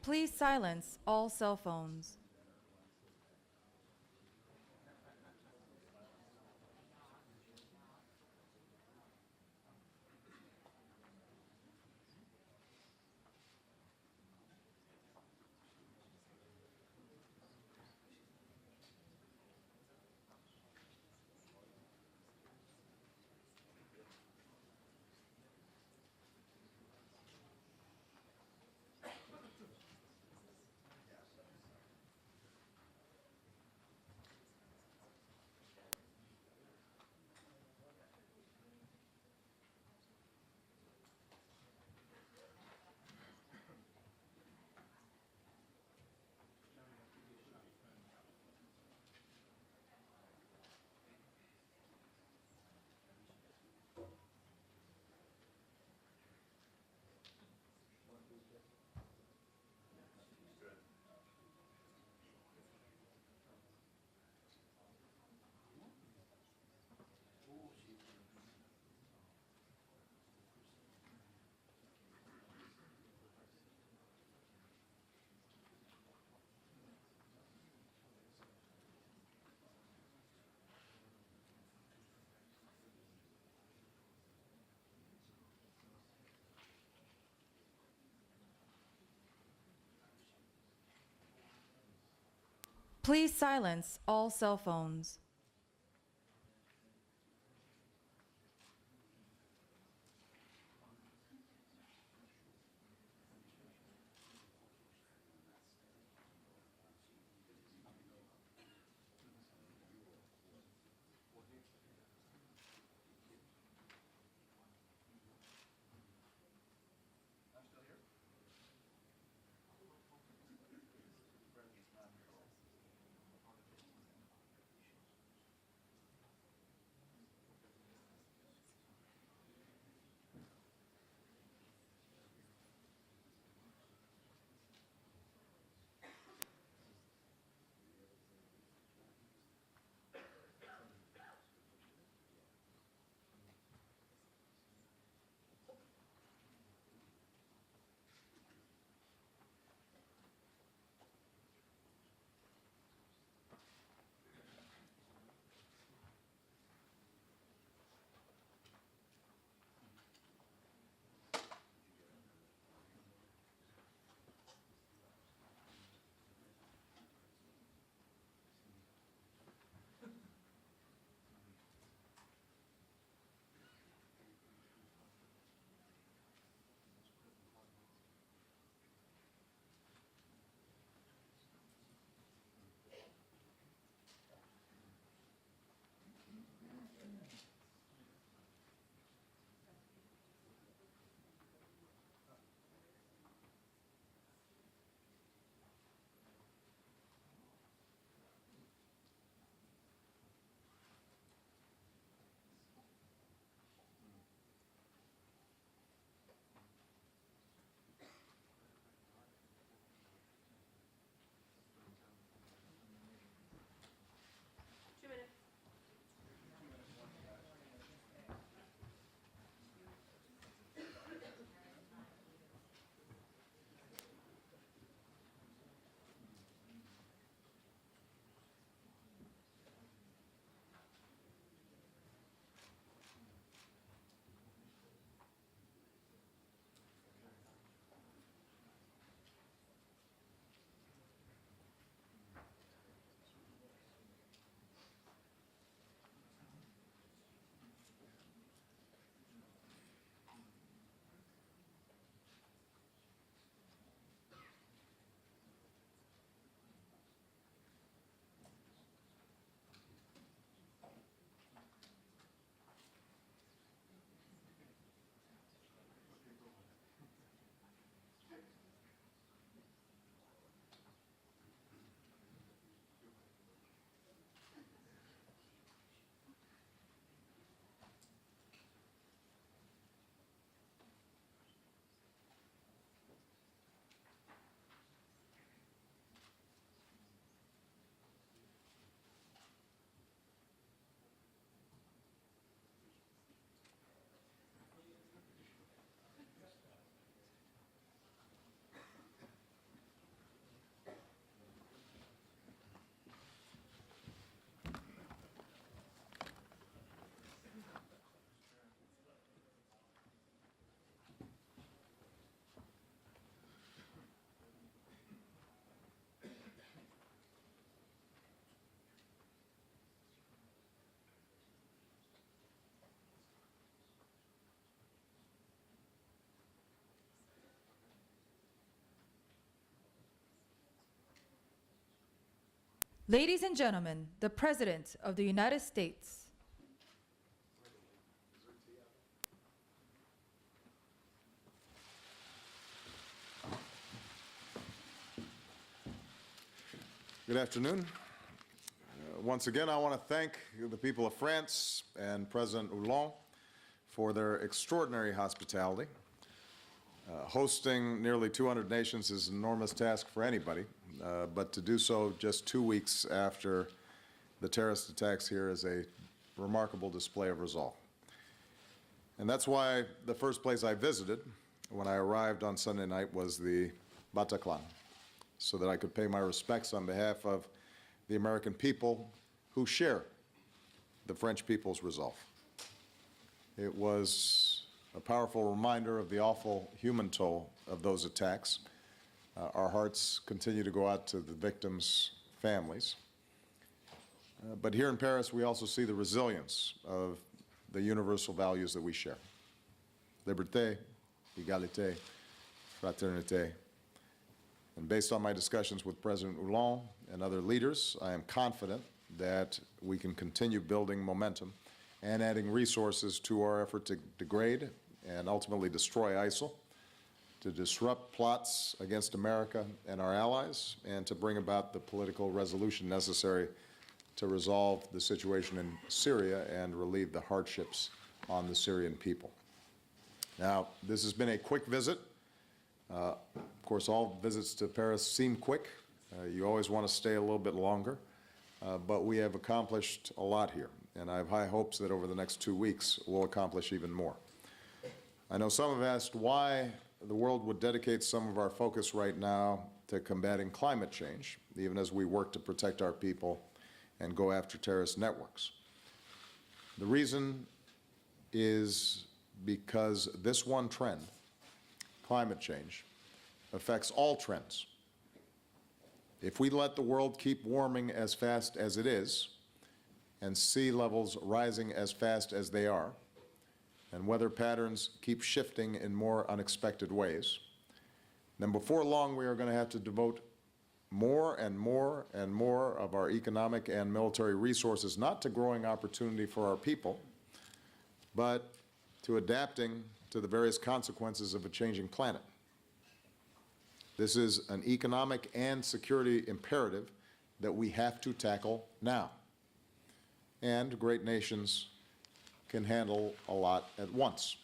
Please silence all cell phones. Please silence all cell phones. Ladies and gentlemen, the President of the United States. Good afternoon. Once again, I want to thank the people of France and President Hollande for their extraordinary hospitality. Hosting nearly 200 nations is an enormous task for anybody, but to do so just 2 weeks after the terrorist attacks here is a remarkable display of resolve. And that's why the first place I visited when I arrived on Sunday night was the Bataclan, so that I could pay my respects on behalf of the American people who share the French people's resolve. It was a powerful reminder of the awful human toll of those attacks. Our hearts continue to go out to the victims' families. But here in Paris, we also see the resilience of the universal values that we share. Liberté, égalité, fraternité. And based on my discussions with President Hollande and other leaders, I am confident that we can continue building momentum and adding resources to our effort to degrade and ultimately destroy ISIL, to disrupt plots against America and our allies, and to bring about the political resolution necessary to resolve the situation in Syria and relieve the hardships on the Syrian people. Now, this has been a quick visit. Of course, all visits to Paris seem quick. You always want to stay a little bit longer. But we have accomplished a lot here, and I have high hopes that over the next 2 weeks we'll accomplish even more. I know some have asked why the world would dedicate some of our focus right now to combating climate change, even as we work to protect our people and go after terrorist networks. The reason is because this one trend, climate change, affects all trends. If we let the world keep warming as fast as it is, and sea levels rising as fast as they are, and weather patterns keep shifting in more unexpected ways, then before long we are going to have to devote more and more and more of our economic and military resources not to growing opportunity for our people, but to adapting to the various consequences of a changing planet. This is an economic and security imperative that we have to tackle now. And great nations can handle a lot at once.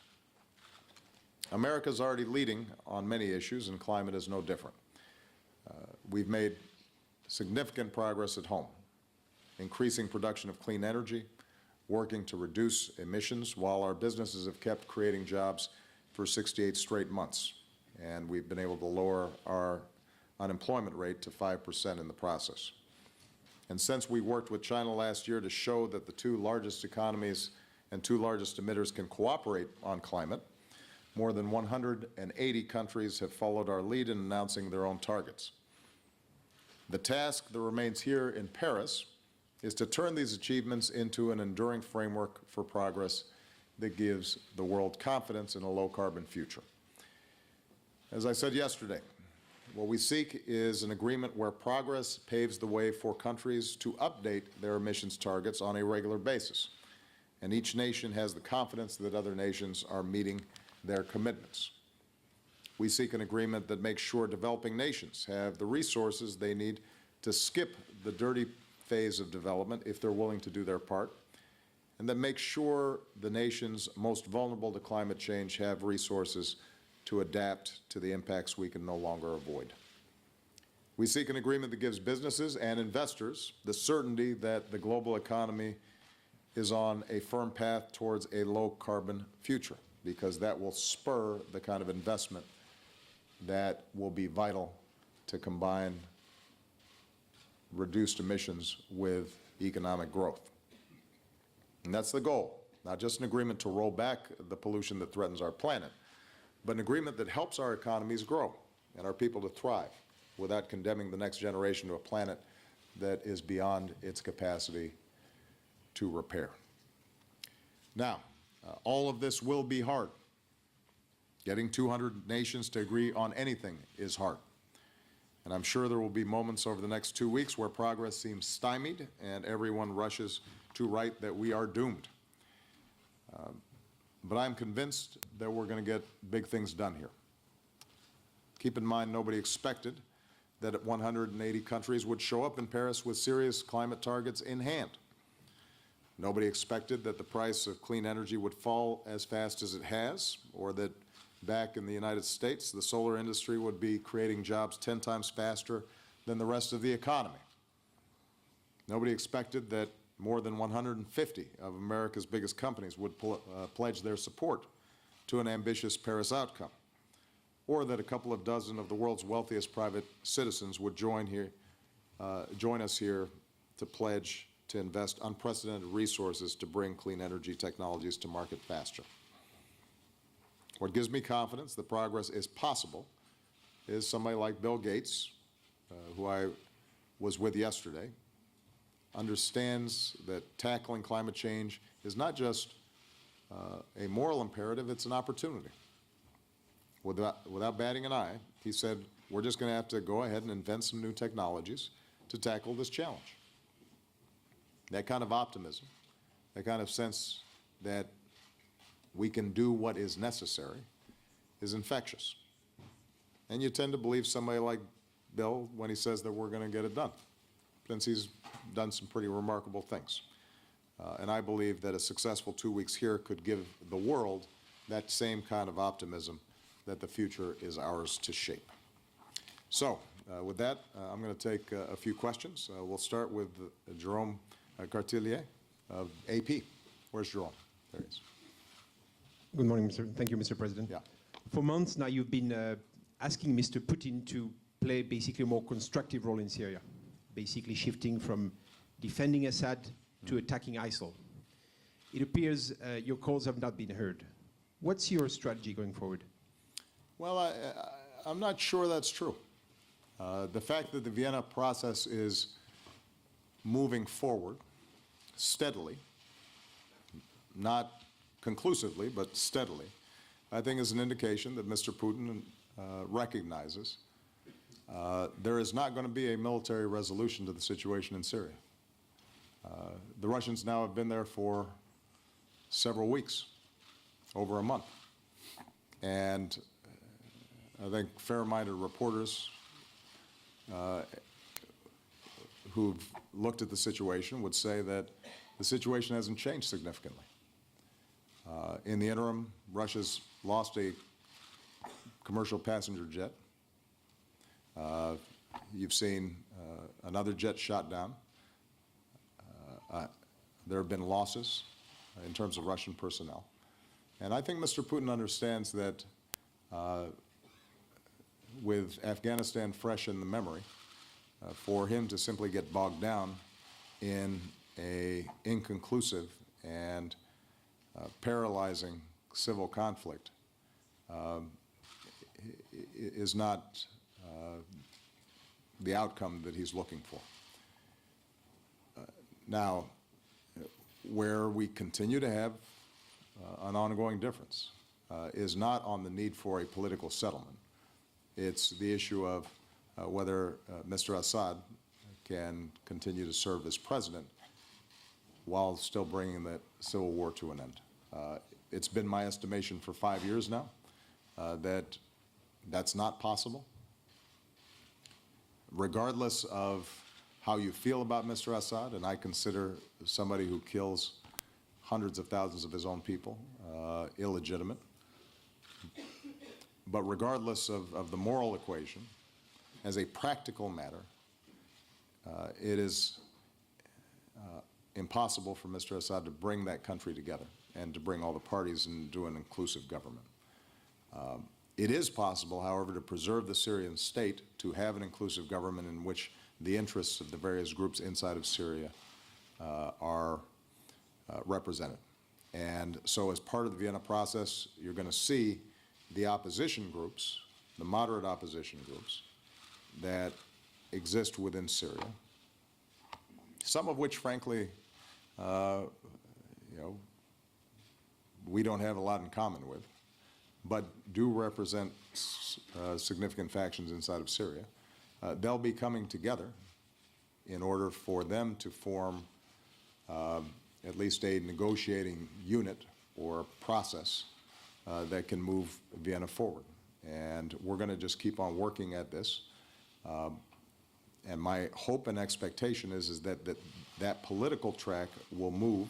America is already leading on many issues, and climate is no different. We've made significant progress at home, increasing production of clean energy, working to reduce emissions, while our businesses have kept creating jobs for 68 straight months. And we've been able to lower our unemployment rate to 5% in the process. And since we worked with China last year to show that the two largest economies and two largest emitters can cooperate on climate, more than 180 countries have followed our lead in announcing their own targets. The task that remains here in Paris is to turn these achievements into an enduring framework for progress that gives the world confidence in a low-carbon future. As I said yesterday, what we seek is an agreement where progress paves the way for countries to update their emissions targets on a regular basis, and each nation has the confidence that other nations are meeting their commitments. We seek an agreement that makes sure developing nations have the resources they need to skip the dirty phase of development if they're willing to do their part, and that makes sure the nations most vulnerable to climate change have resources to adapt to the impacts we can no longer avoid. We seek an agreement that gives businesses and investors the certainty that the global economy is on a firm path towards a low-carbon future, because that will spur the kind of investment that will be vital to combine reduced emissions with economic growth. And that's the goal, not just an agreement to roll back the pollution that threatens our planet, but an agreement that helps our economies grow and our people to thrive without condemning the next generation to a planet that is beyond its capacity to repair. Now, all of this will be hard. Getting 200 nations to agree on anything is hard. And I'm sure there will be moments over the next 2 weeks where progress seems stymied and everyone rushes to write that we are doomed. But I'm convinced that we're going to get big things done here. Keep in mind, nobody expected that 180 countries would show up in Paris with serious climate targets in hand. Nobody expected that the price of clean energy would fall as fast as it has, or that back in the United States, the solar industry would be creating jobs 10 times faster than the rest of the economy. Nobody expected that more than 150 of America's biggest companies would pledge their support to an ambitious Paris outcome, or that a couple of dozen of the world's wealthiest private citizens would join us here to pledge to invest unprecedented resources to bring clean energy technologies to market faster. What gives me confidence that progress is possible is somebody like Bill Gates, who I was with yesterday, understands that tackling climate change is not just a moral imperative, it's an opportunity. Without batting an eye, he said, we're just going to have to go ahead and invent some new technologies to tackle this challenge. That kind of optimism, that kind of sense that we can do what is necessary is infectious. And you tend to believe somebody like Bill when he says that we're going to get it done, since he's done some pretty remarkable things. And I believe that a successful 2 weeks here could give the world that same kind of optimism that the future is ours to shape. So with that, I'm going to take a few questions. We'll start with Jerome Cartillier of AP. Where's Jerome? There he is. Good morning, Thank you, Mr. President. Yeah. For months now, you've been asking Mr. Putin to play basically a more constructive role in Syria, basically shifting from defending Assad to attacking ISIL. It appears your calls have not been heard. What's your strategy going forward? Well, I'm not sure that's true. The fact that the Vienna process is moving forward steadily, not conclusively, but steadily, I think is an indication that Mr. Putin recognizes there is not going to be a military resolution to the situation in Syria. The Russians now have been there for several weeks, over a month. And I think fair-minded reporters who've looked at the situation would say that the situation hasn't changed significantly. In the interim, Russia's lost a commercial passenger jet. You've seen another jet shot down. There have been losses in terms of Russian personnel. And I think Mr. Putin understands that with Afghanistan fresh in the memory, for him to simply get bogged down in an inconclusive and paralyzing civil conflict is not the outcome that he's looking for. Now, where we continue to have an ongoing difference is not on the need for a political settlement. It's the issue of whether Mr. Assad can continue to serve as president while still bringing the civil war to an end. It's been my estimation for 5 years now that that's not possible. Regardless of how you feel about Mr. Assad, and I consider somebody who kills hundreds of thousands of his own people illegitimate, but regardless of the moral equation, as a practical matter, it is impossible for Mr. Assad to bring that country together and to bring all the parties into an inclusive government. It is possible, however, to preserve the Syrian state, to have an inclusive government in which the interests of the various groups inside of Syria are represented. And so as part of the Vienna process, you're going to see the opposition groups, the moderate opposition groups that exist within Syria, some of which, frankly, we don't have a lot in common with, but do represent significant factions inside of Syria. they'll be coming together in order for them to form at least a negotiating unit or process that can move Vienna forward. And we're going to just keep on working at this. And my hope and expectation is that political track will move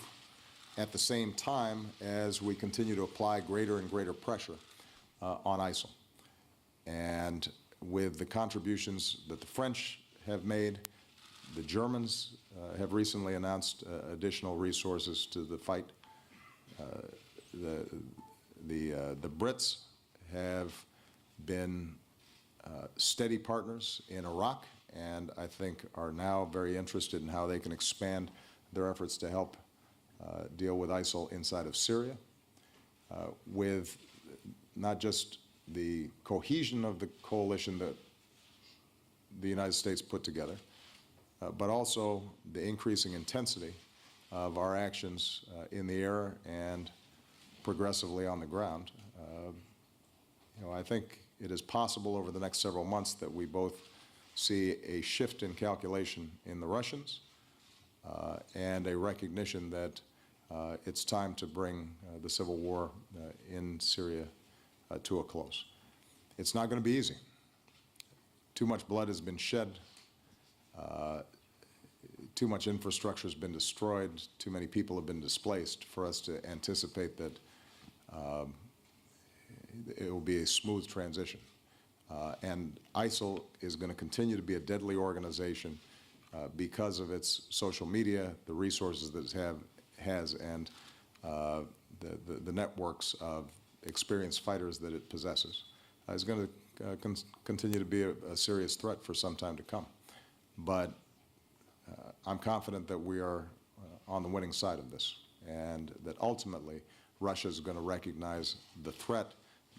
at the same time as we continue to apply greater and greater pressure on ISIL. And with the contributions that the French have made, the Germans have recently announced additional resources to the fight. The Brits have been steady partners in Iraq, and I think are now very interested in how they can expand their efforts to help deal with ISIL inside of Syria, with not just the cohesion of the coalition that the United States put together, but also the increasing intensity of our actions in the air and progressively on the ground. I think it is possible over the next several months that we both see a shift in calculation in the Russians and a recognition that it's time to bring the civil war in Syria to a close. It's not going to be easy. Too much blood has been shed. Too much infrastructure has been destroyed. Too many people have been displaced for us to anticipate that it will be a smooth transition. And ISIL is going to continue to be a deadly organization because of its social media, the resources that it has, and the networks of experienced fighters that it possesses. It's going to continue to be a serious threat for some time to come. But I'm confident that we are on the winning side of this, and that ultimately Russia is going to recognize the threat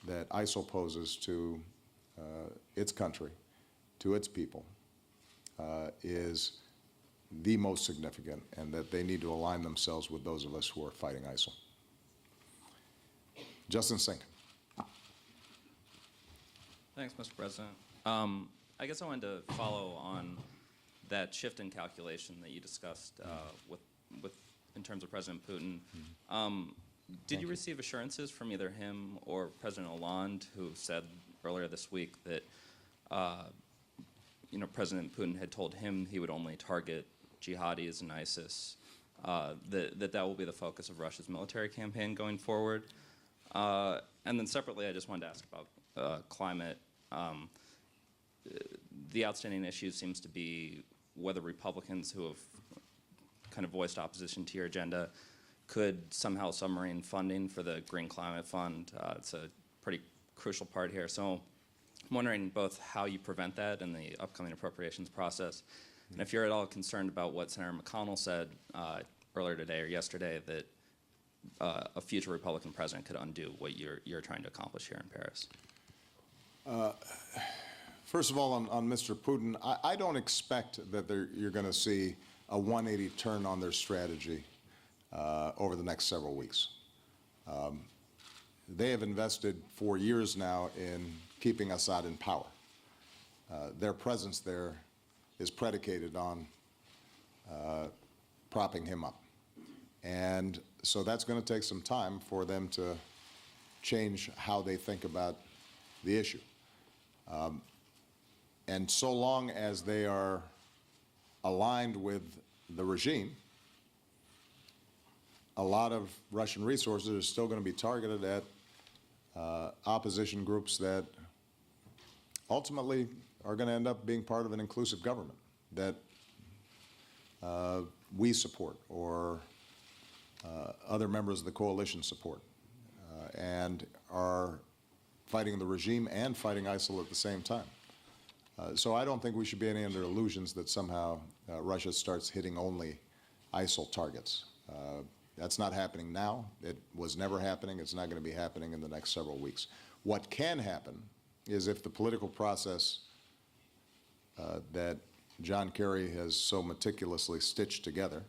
that ISIL poses to its country, to its people, is the most significant, and that they need to align themselves with those of us who are fighting ISIL. Justin Sink. Thanks, Mr. President. I guess I wanted to follow on that shift in calculation that you discussed in terms of President Putin. Did you receive assurances from either him or President Hollande, who said earlier this week that President Putin had told him he would only target jihadis and ISIS, that will be the focus of Russia's military campaign going forward? And then separately, I just wanted to ask about climate. The outstanding issue seems to be whether Republicans who have kind of voiced opposition to your agenda could somehow submarine funding for the Green Climate Fund. It's a pretty crucial part here. So I'm wondering both how you prevent that in the upcoming appropriations process, and if you're at all concerned about what Senator McConnell said earlier today or yesterday, that a future Republican president could undo what you're trying to accomplish here in Paris. First of all, on Mr. Putin, I don't expect that you're going to see a 180 turn on their strategy over the next several weeks. They have invested for years now in keeping Assad in power. Their presence there is predicated on propping him up. And so that's going to take some time for them to change how they think about the issue. And so long as they are aligned with the regime, a lot of Russian resources are still going to be targeted at opposition groups that ultimately are going to end up being part of an inclusive government that we support, or other members of the coalition support, and are fighting the regime and fighting ISIL at the same time. So I don't think we should be any under illusions that somehow Russia starts hitting only ISIL targets. That's not happening now. It was never happening. It's not going to be happening in the next several weeks. What can happen is if the political process that John Kerry has so meticulously stitched together,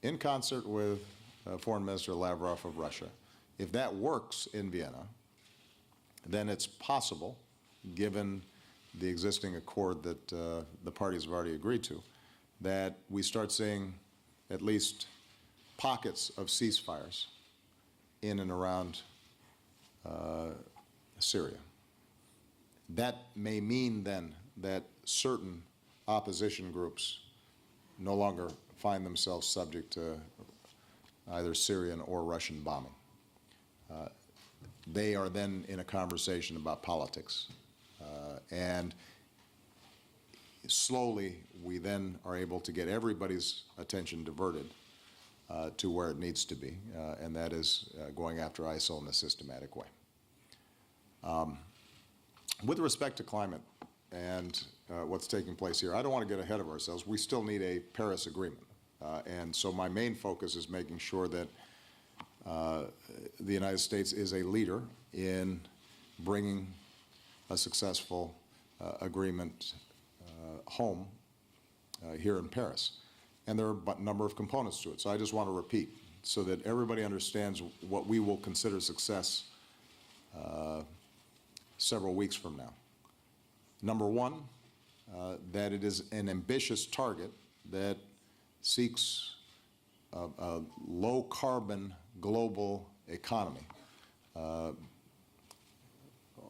in concert with Foreign Minister Lavrov of Russia, if that works in Vienna, then it's possible, given the existing accord that the parties have already agreed to, that we start seeing at least pockets of ceasefires in and around Syria. That may mean then that certain opposition groups no longer find themselves subject to either Syrian or Russian bombing. They are then in a conversation about politics. And slowly, we then are able to get everybody's attention diverted to where it needs to be, and that is going after ISIL in a systematic way. With respect to climate and what's taking place here, I don't want to get ahead of ourselves. We still need a Paris Agreement. And so my main focus is making sure that the United States is a leader in bringing a successful agreement home here in Paris. And there are a number of components to it. So I just want to repeat so that everybody understands what we will consider success several weeks from now. Number one, that it is an ambitious target that seeks a low-carbon global economy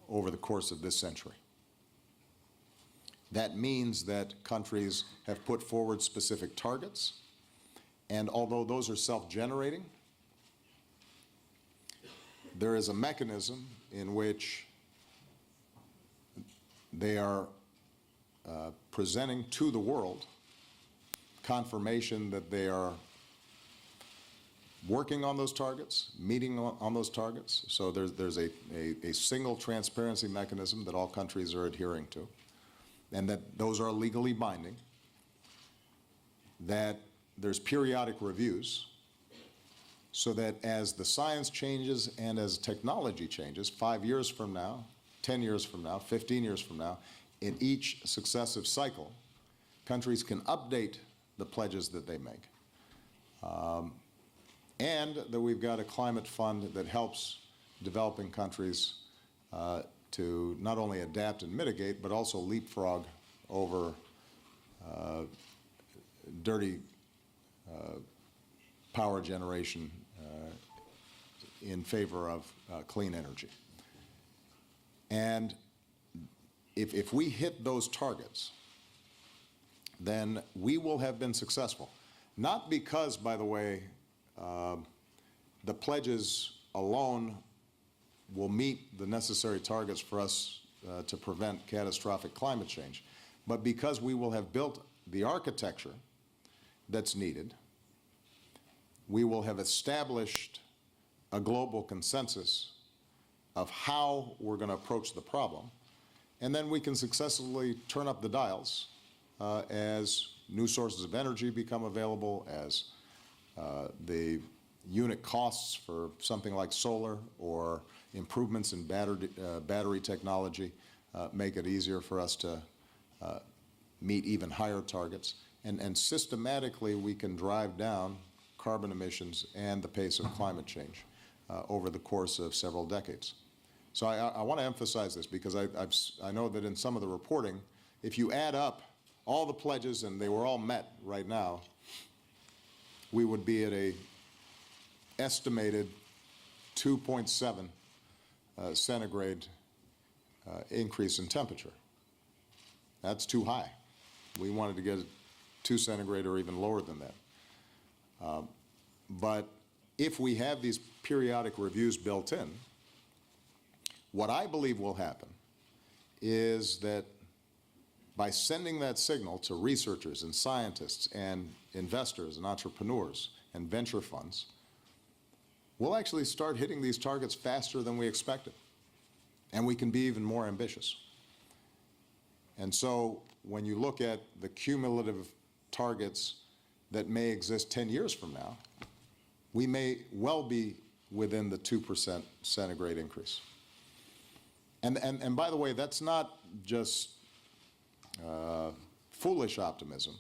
over the course of this century. That means that countries have put forward specific targets, and although those are self-generating, there is a mechanism in which they are presenting to the world confirmation that they are working on those targets, meeting on those targets. So there's a single transparency mechanism that all countries are adhering to, and that those are legally binding, that there's periodic reviews, so that as the science changes and as technology changes, 5 years from now, 10 years from now, 15 years from now, in each successive cycle, countries can update the pledges that they make. And that we've got a climate fund that helps developing countries to not only adapt and mitigate, but also leapfrog over dirty power generation in favor of clean energy. And if we hit those targets, then we will have been successful. Not because, by the way, the pledges alone will meet the necessary targets for us to prevent catastrophic climate change, but because we will have built the architecture that's needed, we will have established a global consensus of how we're going to approach the problem, and then we can successfully turn up the dials as new sources of energy become available, as the unit costs for something like solar or improvements in battery technology make it easier for us to meet even higher targets. And systematically, we can drive down carbon emissions and the pace of climate change over the course of several decades. So I want to emphasize this because I know that in some of the reporting, if you add up all the pledges and they were all met right now, we would be at a estimated 2.7 centigrade increase in temperature. That's too high. We wanted to get it 2 centigrade or even lower than that. But if we have these periodic reviews built in, what I believe will happen is that by sending that signal to researchers and scientists and investors and entrepreneurs and venture funds, we'll actually start hitting these targets faster than we expected. And we can be even more ambitious. And so when you look at the cumulative targets that may exist 10 years from now, we may well be within the 2% centigrade increase. And by the way, that's not just foolish optimism.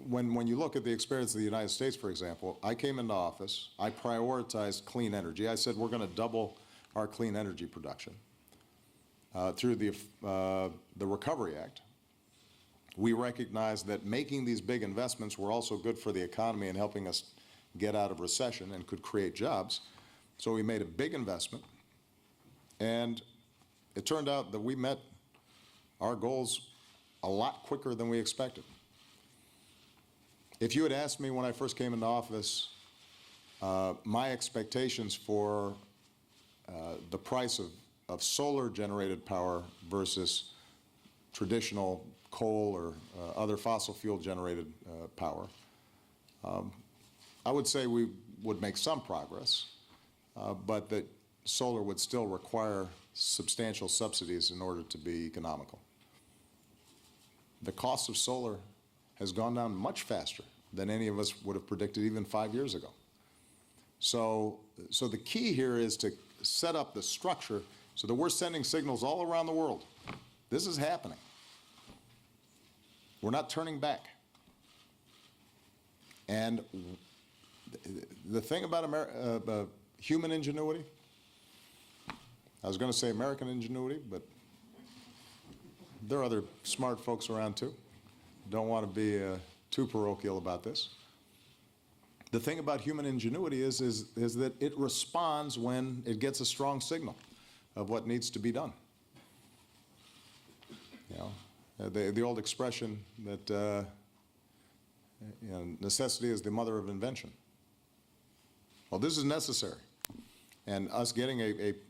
When you look at the experience of the United States, for example, I came into office, I prioritized clean energy. I said we're going to double our clean energy production. through the Recovery Act, we recognized that making these big investments were also good for the economy and helping us get out of recession and could create jobs. So we made a big investment, and it turned out that we met our goals a lot quicker than we expected. If you had asked me when I first came into office, my expectations for the price of solar-generated power versus traditional coal or other fossil fuel-generated power, I would say we would make some progress, but that solar would still require substantial subsidies in order to be economical. The cost of solar has gone down much faster than any of us would have predicted even 5 years ago. So the key here is to set up the structure so that we're sending signals all around the world. This is happening. We're not turning back. And the thing about human ingenuity, I was going to say American ingenuity, but there are other smart folks around too. Don't want to be too parochial about this. The thing about human ingenuity is that it responds when it gets a strong signal of what needs to be done. You know, the old expression that you know, necessity is the mother of invention. Well, this is necessary. And us getting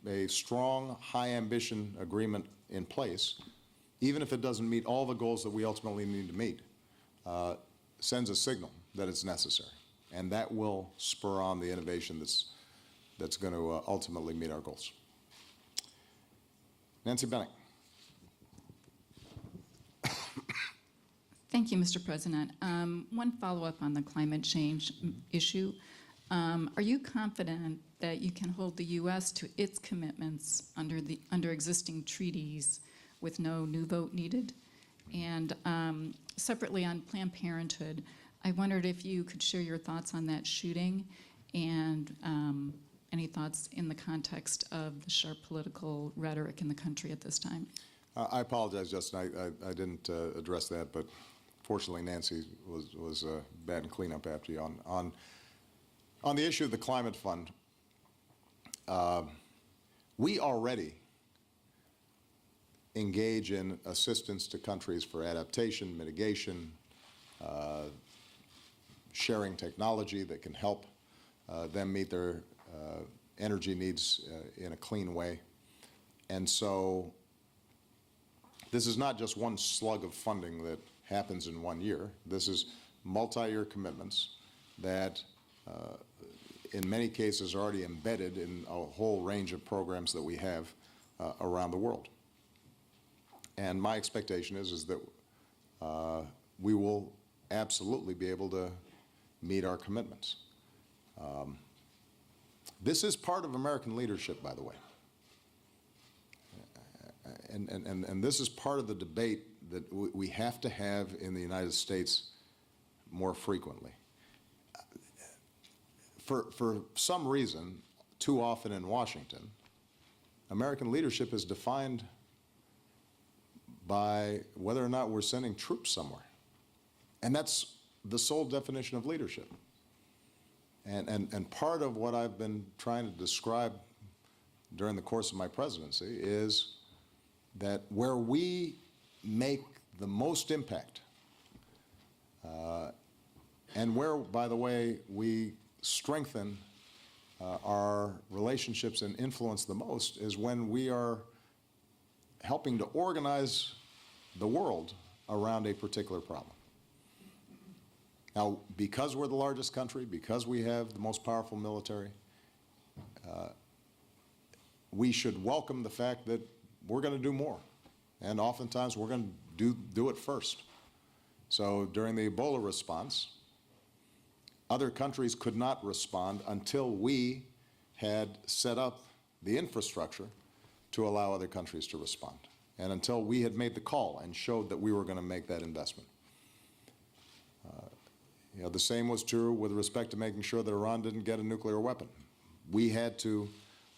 a strong, high ambition agreement in place, even if it doesn't meet all the goals that we ultimately need to meet, sends a signal that it's necessary. And that will spur on the innovation that's going to ultimately meet our goals. Nancy Bennett. Thank you, Mr. President. One follow-up on the climate change issue. Are you confident that you can hold the U.S. to its commitments under existing treaties with no new vote needed? And separately on Planned Parenthood, I wondered if you could share your thoughts on that shooting and any thoughts in the context of the sharp political rhetoric in the country at this time. I apologize, Justin. I didn't address that, but fortunately Nancy was bad and clean up after you. On the issue of the Climate Fund, we already engage in assistance to countries for adaptation, mitigation, sharing technology that can help them meet their energy needs in a clean way. And so this is not just one slug of funding that happens in 1 year. This is multi-year commitments that in many cases are already embedded in a whole range of programs that we have around the world. And my expectation is that we will absolutely be able to meet our commitments. This is part of American leadership, by the way. And this is part of the debate that we have to have in the United States more frequently. For some reason, too often in Washington, American leadership is defined by whether or not we're sending troops somewhere. And that's the sole definition of leadership. And part of what I've been trying to describe during the course of my presidency is that where we make the most impact, and where, by the way, we strengthen our relationships and influence the most, is when we are helping to organize the world around a particular problem. Now, because we're the largest country, because we have the most powerful military, we should welcome the fact that we're going to do more. And oftentimes we're going to do it first. So during the Ebola response, other countries could not respond until we had set up the infrastructure to allow other countries to respond, and until we had made the call and showed that we were going to make that investment. You know, the same was true with respect to making sure that Iran didn't get a nuclear weapon. We had to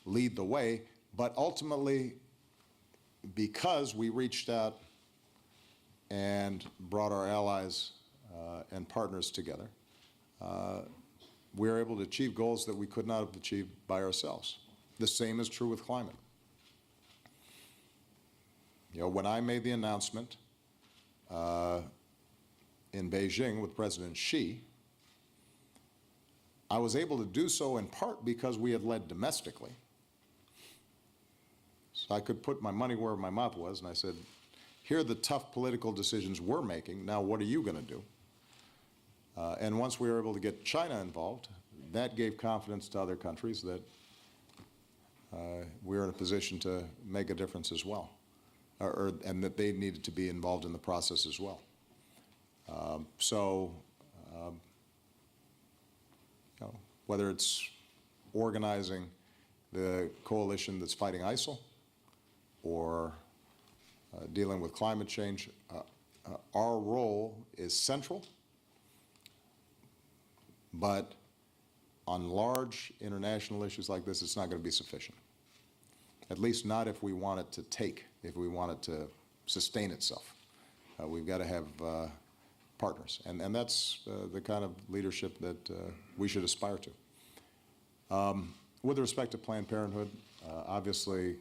lead the way, but ultimately because we reached out and brought our allies and partners together, we were able to achieve goals that we could not have achieved by ourselves. The same is true with climate. You know, when I made the announcement in Beijing with President Xi, I was able to do so in part because we had led domestically. So I could put my money where my mouth was, and I said, here are the tough political decisions we're making. Now, what are you going to do? And once we were able to get China involved, that gave confidence to other countries that we were in a position to make a difference as well, and that they needed to be involved in the process as well. You know, whether it's organizing the coalition that's fighting ISIL or dealing with climate change, our role is central, but on large international issues like this, it's not going to be sufficient. At least not if we want it to take, if we want it to sustain itself. We've got to have partners, and that's the kind of leadership that we should aspire to. With respect to Planned Parenthood, obviously,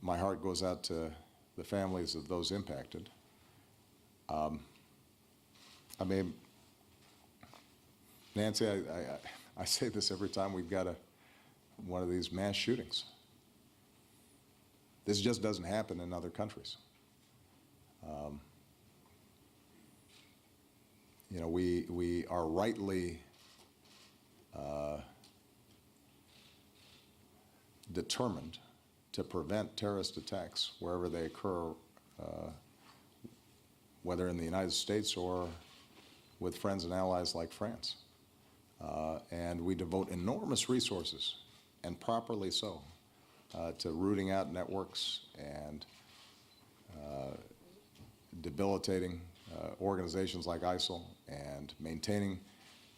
my heart goes out to the families of those impacted. I mean, Nancy, I say this every time we've got one of these mass shootings. This just doesn't happen in other countries. You know, we are rightly determined to prevent terrorist attacks wherever they occur, whether in the United States or with friends and allies like France. And we devote enormous resources, and properly so, to rooting out networks and debilitating organizations like ISIL and maintaining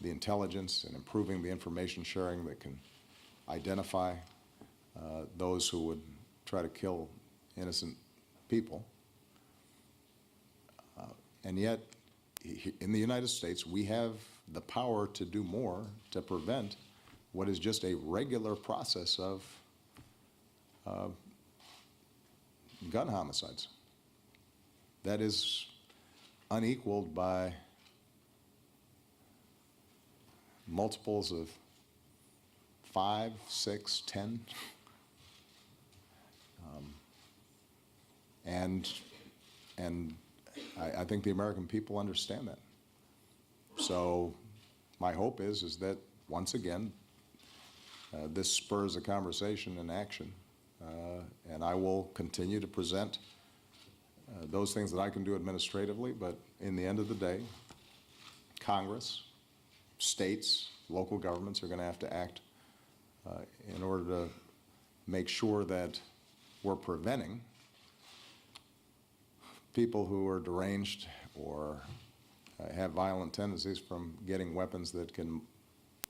the intelligence and improving the information sharing that can identify those who would try to kill innocent people. And yet, in the United States, we have the power to do more to prevent what is just a regular process of gun homicides. That is unequaled by multiples of 5, 6, 10. And I think the American people understand that. So my hope is that, once again, this spurs a conversation and action, and I will continue to present those things that I can do administratively, but in the end of the day, Congress, states, local governments are going to have to act in order to make sure that we're preventing people who are deranged or have violent tendencies from getting weapons that can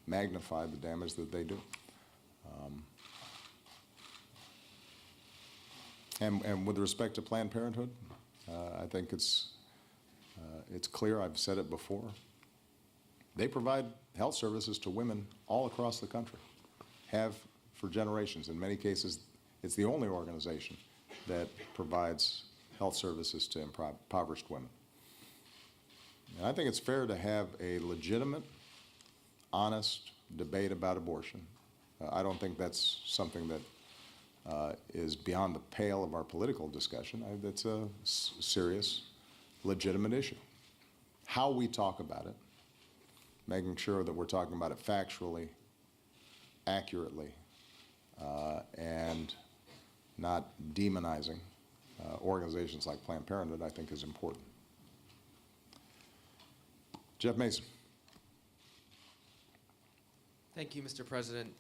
magnify the damage that they do. And with respect to Planned Parenthood, I think it's clear, I've said it before, they provide health services to women all across the country, have for generations. In many cases, it's the only organization that provides health services to impoverished women. And I think it's fair to have a legitimate, honest debate about abortion. I don't think that's something that is beyond the pale of our political discussion. That's a serious, legitimate issue. How we talk about it, making sure that we're talking about it factually, accurately, and not demonizing organizations like Planned Parenthood, I think is important. Jeff Mason. Thank you, Mr. President.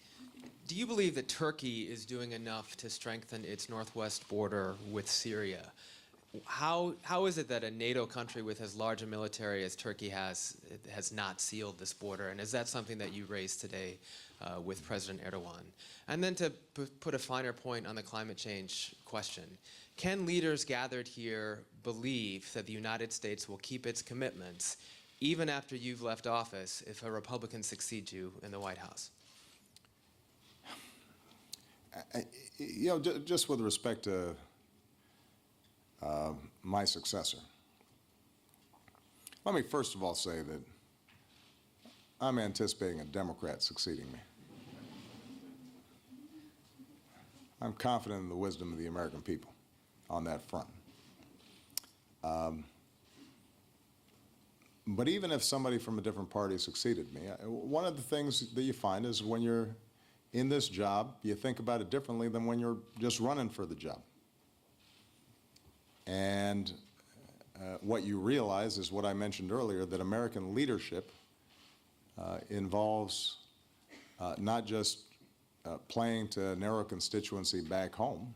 Do you believe that Turkey is doing enough to strengthen its northwest border with Syria? how is it that a NATO country with as large a military as Turkey has not sealed this border? And is that something that you raised today with President Erdogan? And then to put a finer point on the climate change question, can leaders gathered here believe that the United States will keep its commitments even after you've left office if a Republican succeeds you in the White House? You know, just with respect to my successor, let me first of all say that I'm anticipating a Democrat succeeding me. I'm confident in the wisdom of the American people on that front. But even if somebody from a different party succeeded me, one of the things that you find is when you're in this job, you think about it differently than when you're just running for the job. And what you realize is what I mentioned earlier, that American leadership involves not just playing to a narrow constituency back home,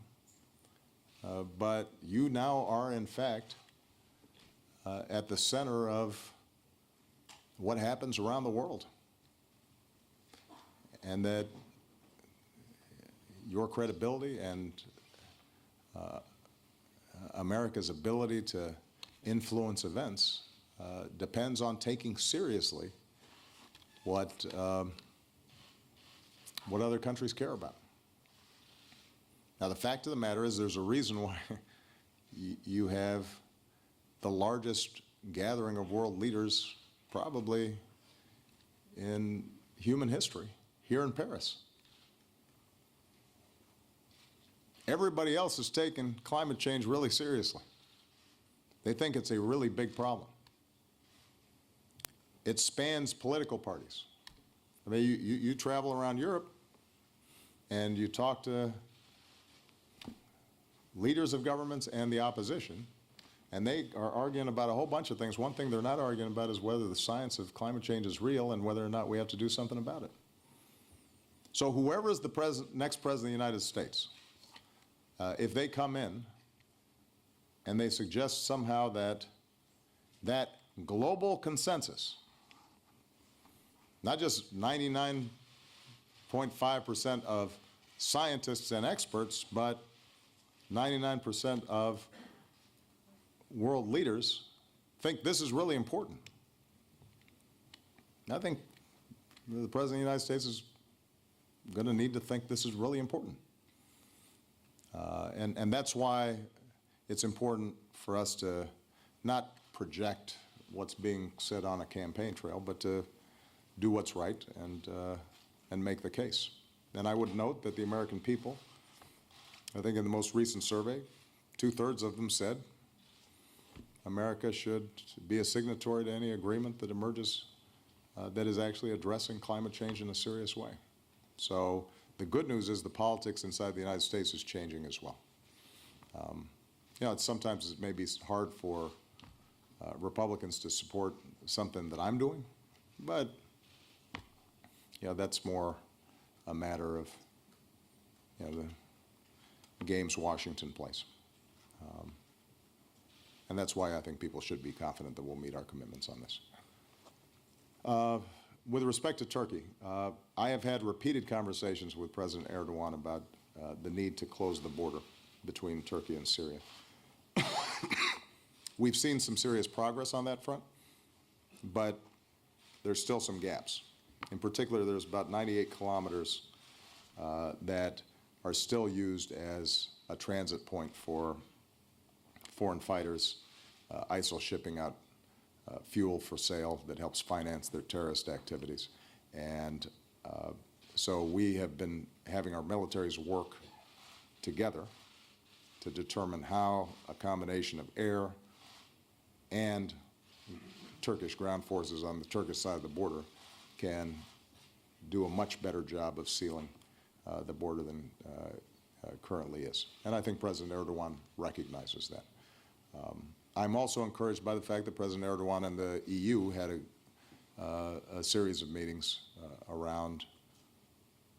but you now are, in fact, at the center of what happens around the world. And that your credibility and America's ability to influence events depends on taking seriously what other countries care about. Now, the fact of the matter is there's a reason why you have the largest gathering of world leaders probably in human history here in Paris. Everybody else has taken climate change really seriously. They think it's a really big problem. It spans political parties. I mean, you travel around Europe and you talk to leaders of governments and the opposition, and they are arguing about a whole bunch of things. One thing they're not arguing about is whether the science of climate change is real and whether or not we have to do something about it. So whoever is the next president of the United States, if they come in and they suggest somehow that global consensus, not just 99.5% of scientists and experts, but 99% of world leaders think this is really important. I think the President of the United States is going to need to think this is really important. And that's why it's important for us to not project what's being said on a campaign trail, but to do what's right and make the case. And I would note that the American people, I think in the most recent survey, 2/3 of them said America should be a signatory to any agreement that emerges that is actually addressing climate change in a serious way. So the good news is the politics inside the United States is changing as well. You know, sometimes it may be hard for Republicans to support something that I'm doing, but you know, that's more a matter of, you know, the games Washington plays. And that's why I think people should be confident that we'll meet our commitments on this. With respect to Turkey, I have had repeated conversations with President Erdogan about the need to close the border between Turkey and Syria. We've seen some serious progress on that front, but there's still some gaps. In particular, there's about 98 kilometers that are still used as a transit point for foreign fighters, ISIL shipping out fuel for sale that helps finance their terrorist activities. And so we have been having our militaries work together to determine how a combination of air and Turkish ground forces on the Turkish side of the border can do a much better job of sealing the border than currently is. And I think President Erdogan recognizes that. I'm also encouraged by the fact that President Erdogan and the EU had a series of meetings around,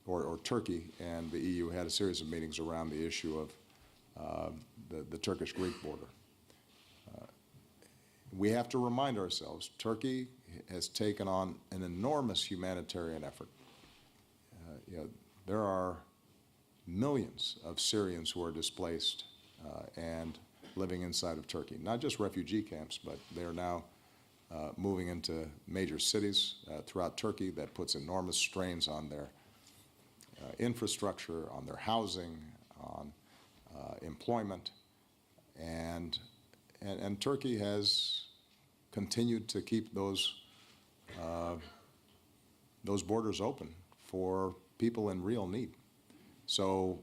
or Turkey and the EU had a series of meetings around the issue of the Turkish-Greek border. we have to remind ourselves, Turkey has taken on an enormous humanitarian effort. There are millions of Syrians who are displaced and living inside of Turkey. Not just refugee camps, but they are now moving into major cities throughout Turkey. That puts enormous strains on their infrastructure, on their housing, on employment. And Turkey has continued to keep those borders open for people in real need. So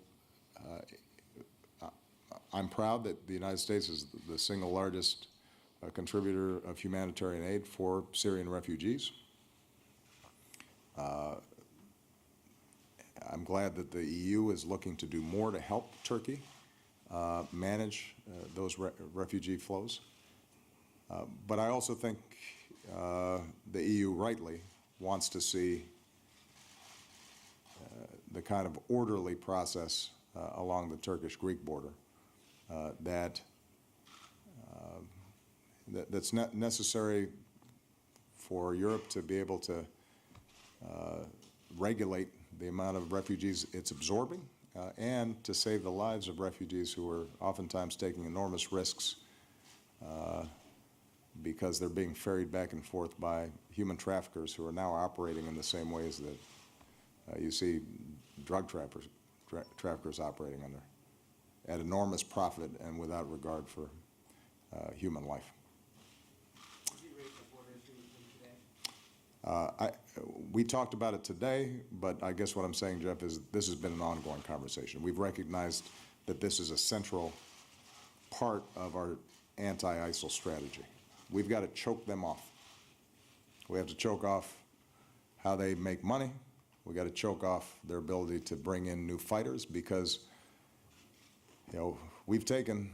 I'm proud that the United States is the single largest contributor of humanitarian aid for Syrian refugees. I'm glad that the EU is looking to do more to help Turkey manage those refugee flows. But I also think the EU rightly wants to see the kind of orderly process along the Turkish-Greek border that's necessary for Europe to be able to regulate the amount of refugees it's absorbing and to save the lives of refugees who are oftentimes taking enormous risks because they're being ferried back and forth by human traffickers who are now operating in the same ways that you see drug traffickers operating under, at enormous profit and without regard for human life. We talked about it today, but I guess what I'm saying, Jeff, is this has been an ongoing conversation. We've recognized that this is a central part of our anti-ISIL strategy. We've got to choke them off. We have to choke off how they make money. We've got to choke off their ability to bring in new fighters because, we've taken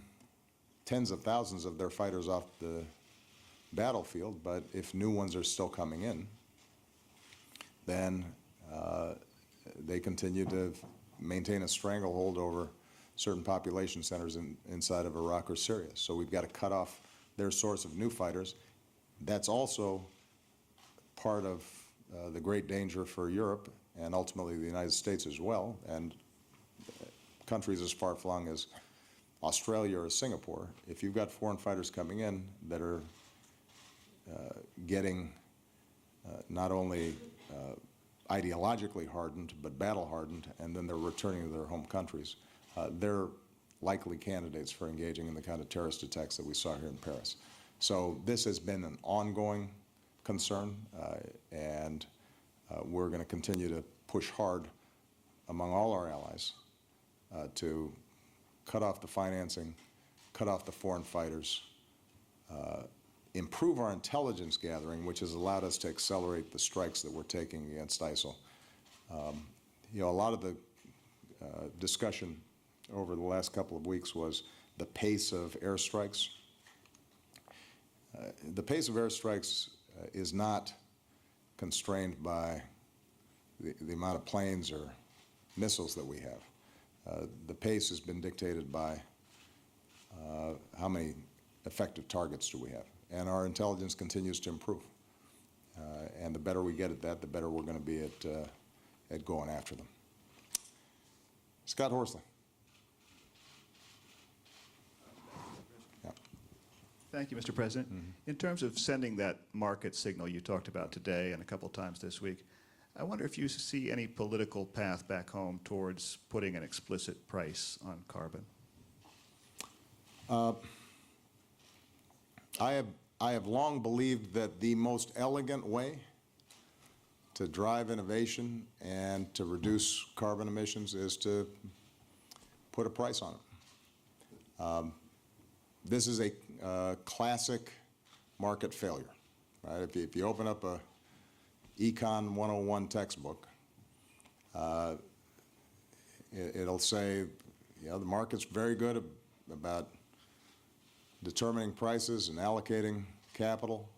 tens of thousands of their fighters off the battlefield, but if new ones are still coming in, then they continue to maintain a stranglehold over certain population centers inside of Iraq or Syria. So we've got to cut off their source of new fighters. That's also part of the great danger for Europe and ultimately the United States as well, and countries as far-flung as Australia or Singapore. If you've got foreign fighters coming in that are getting not only ideologically hardened, but battle hardened, and then they're returning to their home countries, they're likely candidates for engaging in the kind of terrorist attacks that we saw here in Paris. So this has been an ongoing concern, and we're going to continue to push hard among all our allies to cut off the financing, cut off the foreign fighters, improve our intelligence gathering, which has allowed us to accelerate the strikes that we're taking against ISIL. A lot of the discussion over the last couple of weeks was the pace of airstrikes. The pace of airstrikes is not constrained by the amount of planes or missiles that we have. The pace has been dictated by how many effective targets do we have. And our intelligence continues to improve. And the better we get at that, the better we're going to be at going after them. Scott Horsley. Yeah. Thank you, Mr. President. In terms of sending that market signal you talked about today and a couple times this week, I wonder if you see any political path back home towards putting an explicit price on carbon. I have long believed that the most elegant way to drive innovation and to reduce carbon emissions is to put a price on it. This is a classic market failure, right? If you open up a Econ 101 textbook, it'll say, the market's very good about determining prices and allocating capital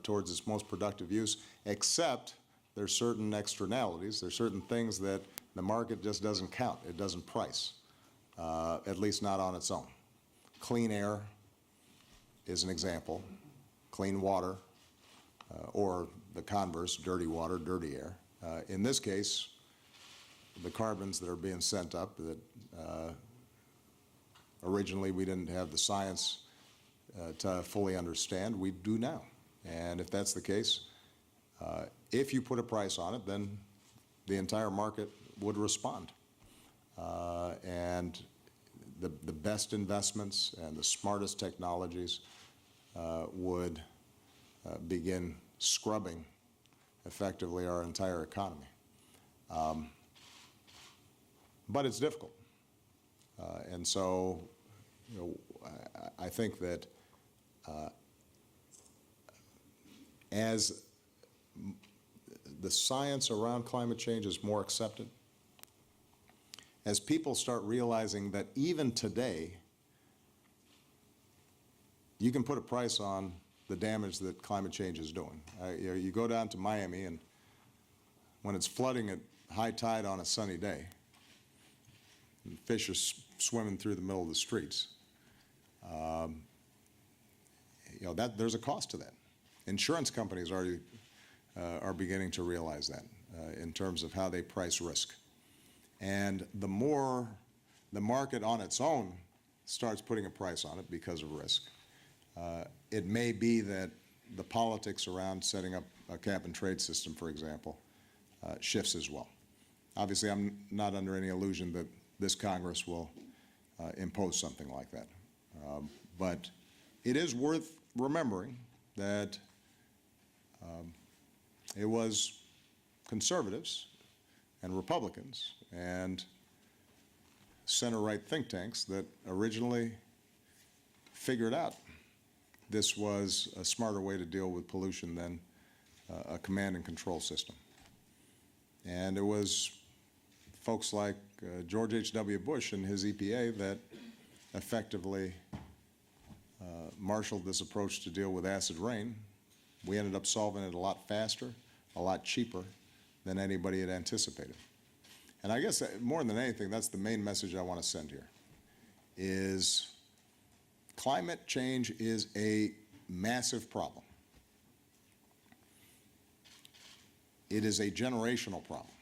towards its most productive use, except there's certain externalities, there's certain things that the market just doesn't count, it doesn't price, at least not on its own. Clean air is an example. clean water, or the converse, dirty water, dirty air. In this case, the carbons that are being sent up that originally we didn't have the science to fully understand, we do now. And if that's the case, if you put a price on it, then the entire market would respond. And the best investments and the smartest technologies would begin scrubbing effectively our entire economy. But it's difficult. And so, you know, I think that as the science around climate change is more accepted, as people start realizing that even today, you can put a price on the damage that climate change is doing. You know, you go down to Miami, and when it's flooding at high tide on a sunny day, and fish are swimming through the middle of the streets, you know, there's a cost to that. Insurance companies already are beginning to realize that in terms of how they price risk. And the more the market on its own starts putting a price on it because of risk, it may be that the politics around setting up a cap and trade system, for example, shifts as well. Obviously, I'm not under any illusion that this Congress will impose something like that. But it is worth remembering that it was conservatives and Republicans and center-right think tanks that originally figured out this was a smarter way to deal with pollution than a command and control system. And it was folks like George H.W. Bush and his EPA that effectively marshaled this approach to deal with acid rain. We ended up solving it a lot faster, a lot cheaper than anybody had anticipated. And I guess more than anything, that's the main message I want to send here, is climate change is a massive problem. It is a generational problem.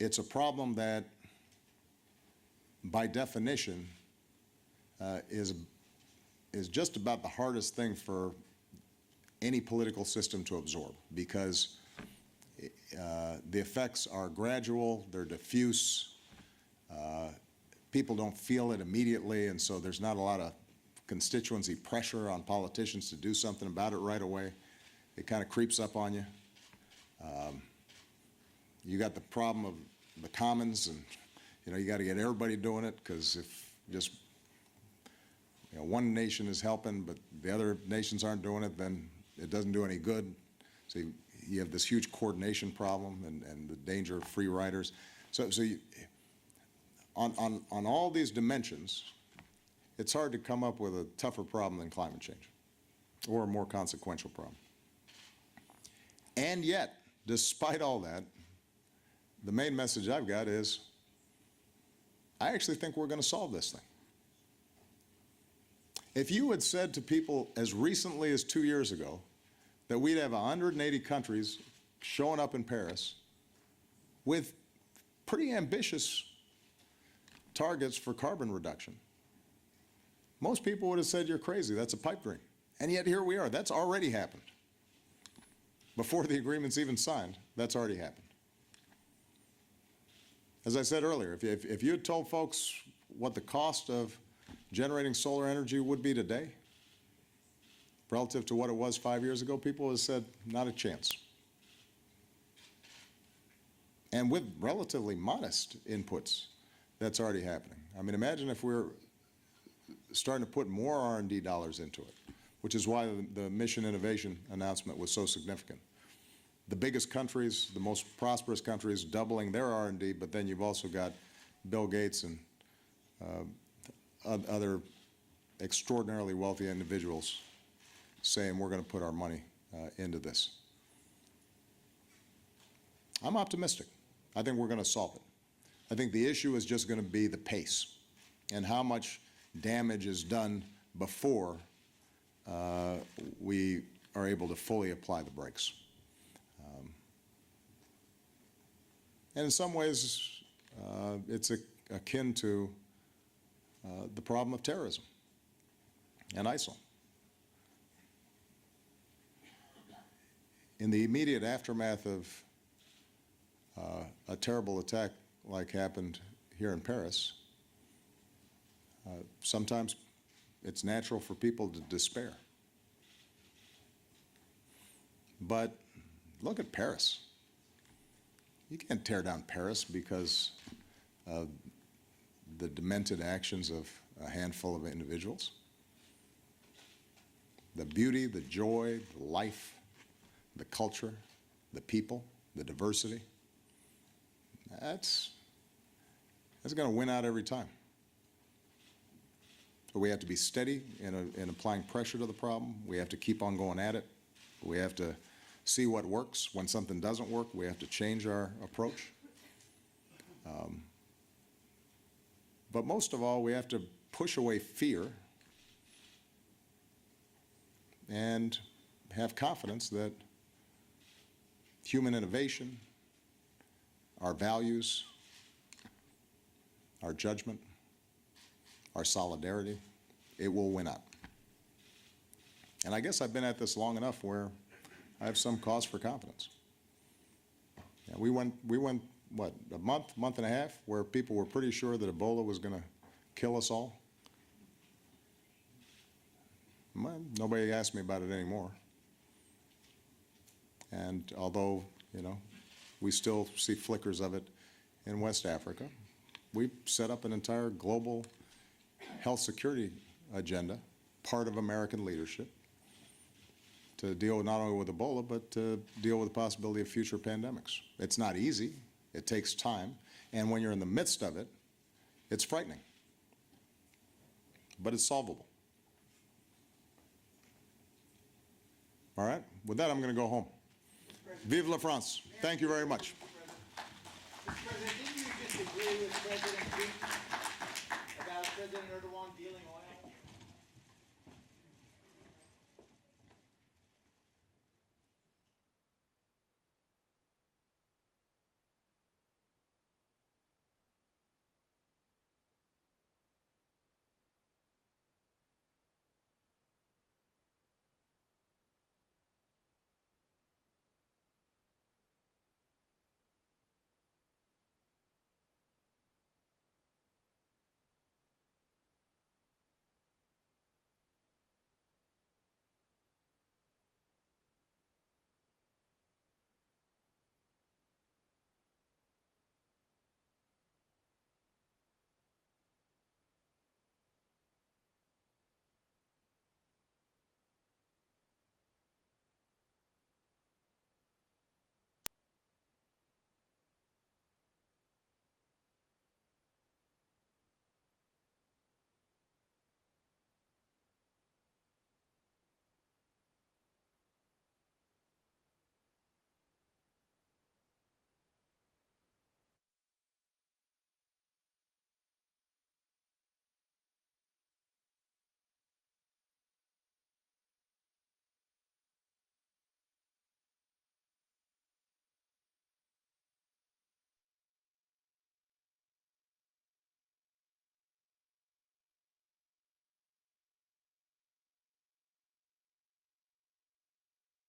It's a problem that, by definition, is just about the hardest thing for any political system to absorb, because the effects are gradual, they're diffuse, people don't feel it immediately, and so there's not a lot of constituency pressure on politicians to do something about it right away. It kind of creeps up on you. You got the problem of the commons, and you know, you got to get everybody doing it, because if just one nation is helping but the other nations aren't doing it, then it doesn't do any good. So you have this huge coordination problem and the danger of free riders. So on all these dimensions, it's hard to come up with a tougher problem than climate change, or a more consequential problem. And yet, despite all that, the main message I've got is, I actually think we're going to solve this thing. If you had said to people as recently as 2 years ago that we'd have 180 countries showing up in Paris with pretty ambitious targets for carbon reduction, most people would have said, you're crazy, that's a pipe dream. And yet here we are. That's already happened. Before the agreement's even signed, that's already happened. As I said earlier, if you had told folks what the cost of generating solar energy would be today relative to what it was 5 years ago, people would have said, not a chance. And with relatively modest inputs, that's already happening. I mean, imagine if we're starting to put more R&D dollars into it, which is why the mission innovation announcement was so significant. The biggest countries, the most prosperous countries, doubling their R&D, but then you've also got Bill Gates and other extraordinarily wealthy individuals saying we're going to put our money into this. I'm optimistic. I think we're going to solve it. I think the issue is just going to be the pace and how much damage is done before we are able to fully apply the brakes. And in some ways, it's akin to the problem of terrorism and ISIL. In the immediate aftermath of a terrible attack like happened here in Paris, sometimes it's natural for people to despair. But look at Paris. You can't tear down Paris because of the demented actions of a handful of individuals. The beauty, the joy, the life, the culture, the people, the diversity, that's going to win out every time. So we have to be steady in applying pressure to the problem. We have to keep on going at it. We have to see what works. When something doesn't work, we have to change our approach. But most of all, we have to push away fear and have confidence that human innovation, our values, our judgment, our solidarity, it will win out. And I guess I've been at this long enough where I have some cause for confidence. Yeah, we went, what, a month and a half, where people were pretty sure that Ebola was going to kill us all. Well, nobody asked me about it anymore. And although, you know, we still see flickers of it in West Africa, we set up an entire global health security agenda, part of American leadership, to deal not only with Ebola, but to deal with the possibility of future pandemics. It's not easy. It takes time. And when you're in the midst of it, it's frightening. But it's solvable. All right? With that, I'm going to go home. Vive la France. Thank you very much. Mr. President, didn't you just agree with President Putin about President Erdogan dealing oil?